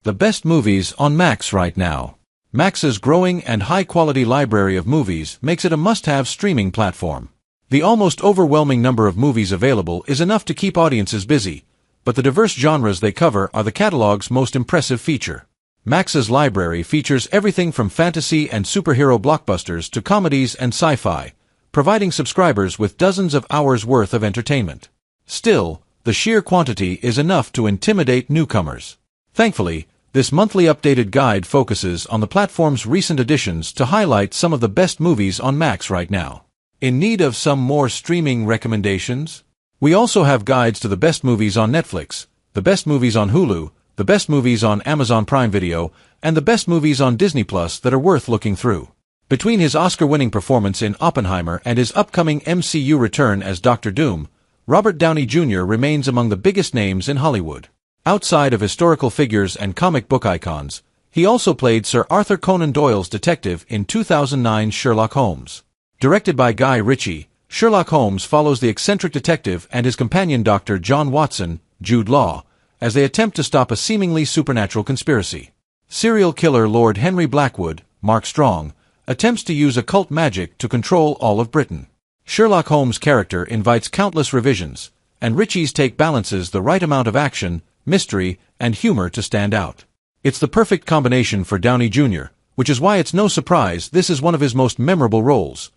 The best movies on Max right now. Max's growing and high-quality library of movies makes it a must-have streaming platform. The almost overwhelming number of movies available is enough to keep audiences busy, but the diverse genres they cover are the catalog's most impressive feature. Max's library features everything from fantasy and superhero blockbusters to comedies and sci-fi, providing subscribers with dozens of hours' worth of entertainment. Still, the sheer quantity is enough to intimidate newcomers. Thankfully, this monthly updated guide focuses on the platform's recent additions to highlight some of the best movies on Max right now. In need of some more streaming recommendations? We also have guides to the best movies on Netflix, the best movies on Hulu, the best movies on Amazon Prime Video, and the best movies on Disney Plus that are worth looking through. Between his Oscar-winning performance in Oppenheimer and his upcoming MCU return as Dr. Doom, Robert Downey Jr. remains among the biggest names in Hollywood. Outside of historical figures and comic book icons, he also played Sir Arthur Conan Doyle's detective in 2009's Sherlock Holmes. Directed by Guy Ritchie, Sherlock Holmes follows the eccentric detective and his companion Dr. John Watson, Jude Law, as they attempt to stop a seemingly supernatural conspiracy. Serial killer Lord Henry Blackwood, Mark Strong, attempts to use occult magic to control all of Britain. Sherlock Holmes' character invites countless revisions, and Ritchie's take balances the right amount of action, mystery, and humor to stand out. It's the perfect combination for Downey Jr., which is why it's no surprise this is one of his most memorable roles.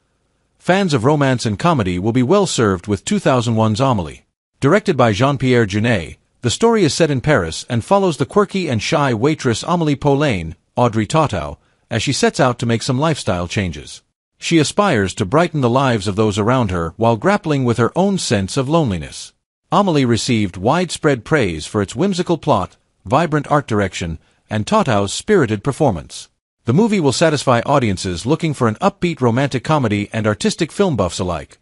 Fans of romance and comedy will be well served with 2001's Amélie. Directed by Jean-Pierre Jeunet, the story is set in Paris and follows the quirky and shy waitress Amélie Poulain, Audrey Tautou, as she sets out to make some lifestyle changes. She aspires to brighten the lives of those around her while grappling with her own sense of loneliness. Amélie received widespread praise for its whimsical plot, vibrant art direction, and Tautou's spirited performance. The movie will satisfy audiences looking for an upbeat romantic comedy and artistic film buffs alike.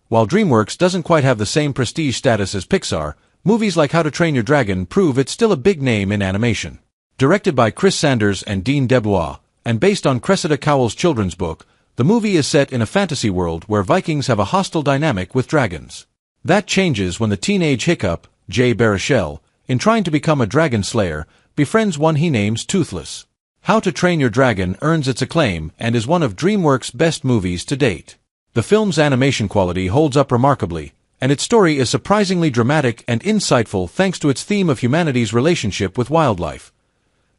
While DreamWorks doesn't quite have the same prestige status as Pixar, movies like How to Train Your Dragon prove it's still a big name in animation. Directed by Chris Sanders and Dean DeBlois, and based on Cressida Cowell's children's book, the movie is set in a fantasy world where Vikings have a hostile dynamic with dragons. That changes when the teenage Hiccup, Jay Baruchel, in trying to become a dragon slayer, befriends one he names Toothless. How to Train Your Dragon earns its acclaim and is one of DreamWorks' best movies to date. The film's animation quality holds up remarkably, and its story is surprisingly dramatic and insightful thanks to its theme of humanity's relationship with wildlife.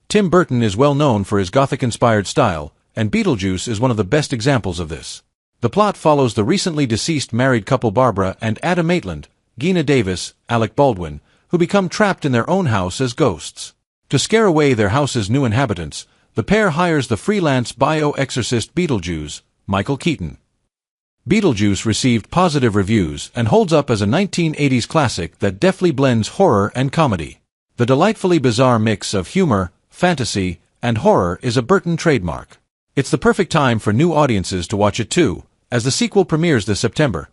Tim Burton is well known for his Gothic-inspired style, and Beetlejuice is one of the best examples of this. The plot follows the recently deceased married couple Barbara and Adam Maitland, Geena Davis, Alec Baldwin, who become trapped in their own house as ghosts. To scare away their house's new inhabitants, the pair hires the freelance bio-exorcist Beetlejuice, Michael Keaton. Beetlejuice received positive reviews and holds up as a 1980s classic that deftly blends horror and comedy. The delightfully bizarre mix of humor, fantasy, and horror is a Burton trademark. It's the perfect time for new audiences to watch it too, as the sequel premieres this September.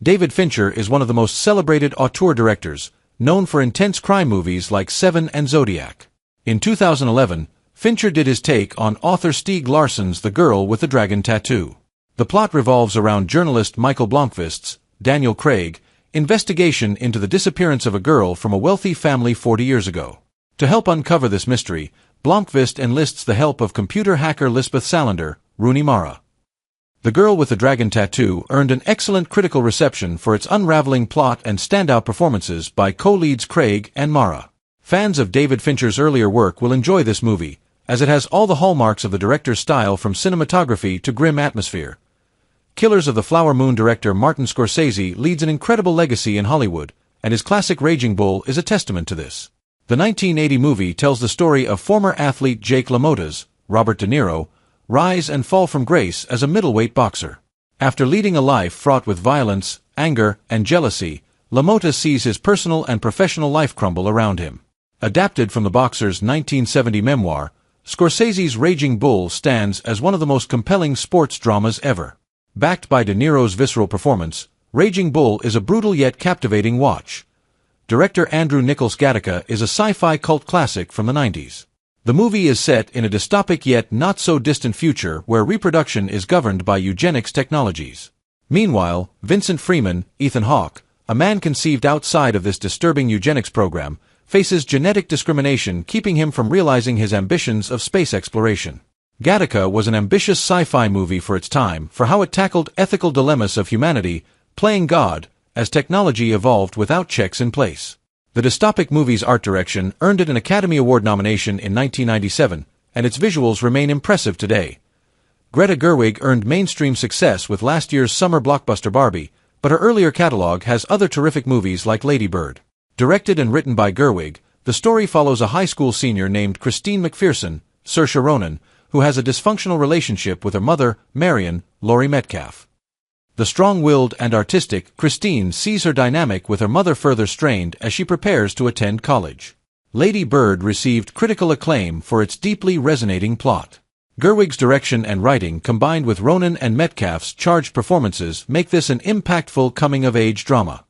David Fincher is one of the most celebrated auteur directors, known for intense crime movies like Seven and Zodiac. In 2011, Fincher did his take on author Stieg Larsson's The Girl with the Dragon Tattoo. The plot revolves around journalist Michael Blomkvist's, Daniel Craig, investigation into the disappearance of a girl from a wealthy family 40 years ago. To help uncover this mystery, Blomkvist enlists the help of computer hacker Lisbeth Salander, Rooney Mara. The Girl with the Dragon Tattoo earned an excellent critical reception for its unraveling plot and standout performances by co-leads Craig and Mara. Fans of David Fincher's earlier work will enjoy this movie, as it has all the hallmarks of the director's style from cinematography to grim atmosphere. Killers of the Flower Moon director Martin Scorsese leads an incredible legacy in Hollywood, and his classic Raging Bull is a testament to this. The 1980 movie tells the story of former athlete Jake LaMotta's, Robert De Niro, rise and fall from grace as a middleweight boxer. After leading a life fraught with violence, anger, and jealousy, LaMotta sees his personal and professional life crumble around him. Adapted from the boxer's 1970 memoir, Scorsese's Raging Bull stands as one of the most compelling sports dramas ever. Backed by De Niro's visceral performance, Raging Bull is a brutal yet captivating watch. Director Andrew Nichols Gattaca is a sci-fi cult classic from the 90s. The movie is set in a dystopic yet not-so-distant future where reproduction is governed by eugenics technologies. Meanwhile, Vincent Freeman, Ethan Hawke, a man conceived outside of this disturbing eugenics program, faces genetic discrimination keeping him from realizing his ambitions of space exploration. Gattaca was an ambitious sci-fi movie for its time for how it tackled ethical dilemmas of humanity, playing God, as technology evolved without checks in place. The dystopic movie's art direction earned it an Academy Award nomination in 1997, and its visuals remain impressive today. Greta Gerwig earned mainstream success with last year's summer blockbuster Barbie, but her earlier catalog has other terrific movies like Lady Bird. Directed and written by Gerwig, the story follows a high school senior named Christine McPherson, Saoirse Ronan, who has a dysfunctional relationship with her mother, Marion, Laurie Metcalf. The strong-willed and artistic Christine sees her dynamic with her mother further strained as she prepares to attend college. Lady Bird received critical acclaim for its deeply resonating plot. Gerwig's direction and writing combined with Ronan and Metcalf's charged performances make this an impactful coming-of-age drama.